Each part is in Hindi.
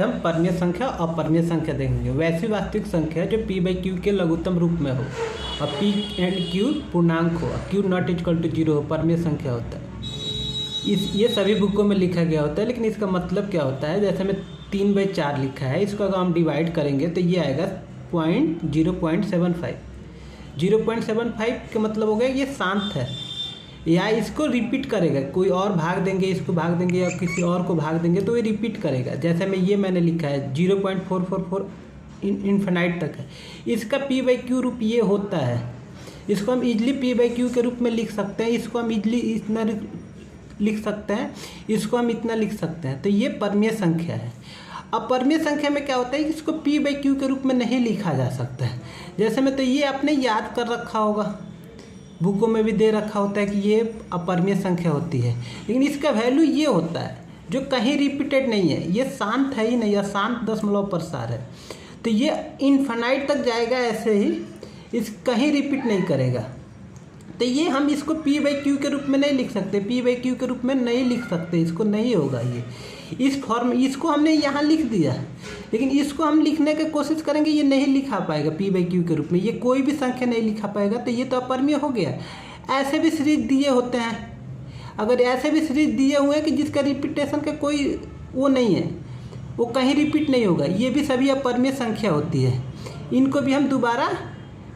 हम परमेय संख्या और अपरमेय संख्या देखेंगे। वैसी वास्तविक संख्या जो p बाई क्यू के लघुत्तम रूप में हो और p एंड q पूर्णांक हो, q नॉट इक्वल टू 0 हो, परमेय संख्या होता है। ये सभी बुकों में लिखा गया होता है, लेकिन इसका मतलब क्या होता है, जैसे में 3/4 लिखा है, इसको अगर हम डिवाइड करेंगे तो ये आएगा 0.75। 0.75 का मतलब हो गया ये शांत है, या इसको रिपीट करेगा, कोई और भाग देंगे, इसको भाग देंगे या किसी और को भाग देंगे तो ये रिपीट करेगा। जैसे में ये मैंने लिखा है 0.444 इन्फिनाइट तक है, इसका p बाई क्यू रूप ये होता है। इसको हम इजली p बाई क्यू के रूप में लिख सकते हैं, इसको हम इजली इतना लिख सकते हैं, इसको हम इतना लिख सकते हैं। तो ये परमेय संख्या है। अब परमेय संख्या में क्या होता है कि इसको p बाई क्यू के रूप में नहीं लिखा जा सकता है। जैसे में तो ये आपने याद कर रखा होगा, बुकों में भी दे रखा होता है कि ये अपरमेय संख्या होती है, लेकिन इसका वैल्यू ये होता है जो कहीं रिपीटेड नहीं है, ये शांत है ही नहीं, या शांत दशमलव प्रसार है। तो ये इन्फिनाइट तक जाएगा ऐसे ही, इस कहीं रिपीट नहीं करेगा। तो ये हम इसको p बाई क्यू के रूप में नहीं लिख सकते, p बाई क्यू के रूप में नहीं लिख सकते, इसको नहीं होगा ये इस फॉर्म। इसको हमने यहाँ लिख दिया, लेकिन इसको हम लिखने की कोशिश करेंगे, ये नहीं लिखा पाएगा p बाई क्यू के रूप में, ये कोई भी संख्या नहीं लिखा पाएगा। तो ये तो अपरमेय हो गया। ऐसे भी सीरीज दिए होते हैं, अगर ऐसे भी सीरीज दिए हुए हैं कि जिसका रिपीटेशन का कोई वो नहीं है, वो कहीं रिपीट नहीं होगा, ये भी सभी अपरमेय संख्या होती है। इनको भी हम दोबारा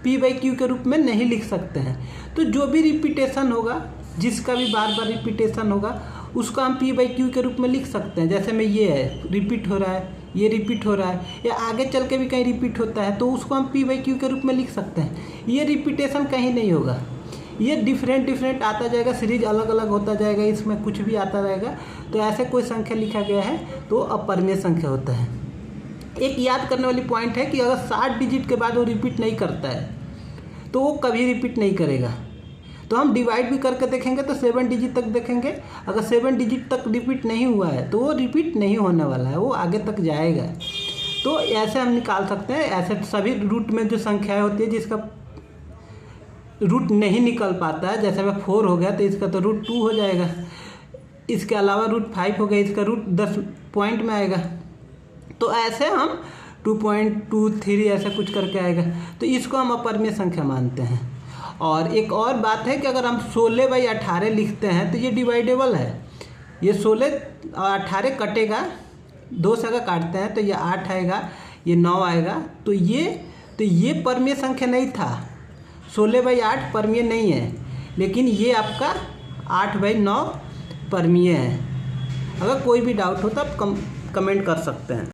p बाई क्यू के रूप में नहीं लिख सकते हैं। तो जो भी रिपीटेशन होगा, जिसका भी बार बार रिपीटेशन होगा, उसको हम p बाई क्यू के रूप में लिख सकते हैं। जैसे में ये है, रिपीट हो रहा है, ये रिपीट हो रहा है, या आगे चल के भी कहीं रिपीट होता है, तो उसको हम p बाई क्यू के रूप में लिख सकते हैं। ये रिपीटेशन कहीं नहीं होगा, ये डिफरेंट आता जाएगा, सीरीज अलग अलग होता जाएगा, इसमें कुछ भी आता रहेगा। तो ऐसे कोई संख्या लिखा गया है तो अपरमेय संख्या होता है। एक याद करने वाली पॉइंट है कि अगर 60 डिजिट के बाद वो रिपीट नहीं करता है तो वो कभी रिपीट नहीं करेगा। तो हम डिवाइड भी करके देखेंगे तो 7 डिजिट तक देखेंगे, अगर 7 डिजिट तक रिपीट नहीं हुआ है तो वो रिपीट नहीं होने वाला है, वो आगे तक जाएगा। तो ऐसे हम निकाल सकते हैं। ऐसे सभी रूट में जो संख्याएं होती है जिसका रूट नहीं निकल पाता है, जैसे में 4 हो गया तो इसका तो रूट 2 हो जाएगा, इसके अलावा रूट 5 हो गया, इसका रूट 10 पॉइंट में आएगा। तो ऐसे हम 2.23 ऐसा कुछ करके आएगा, तो इसको हम अपरमेय संख्या मानते हैं। और एक और बात है कि अगर हम 16 बाई 18 लिखते हैं तो ये डिवाइडेबल है। ये 16 और 18 कटेगा, 2 से अगर काटते हैं तो ये 8 आएगा, ये 9 आएगा। तो ये परमेय संख्या नहीं था, 16 बाई 8 परमेय नहीं है, लेकिन ये आपका 8 बाई 9 परमेय है। अगर कोई भी डाउट हो तो आप कमेंट कर सकते हैं।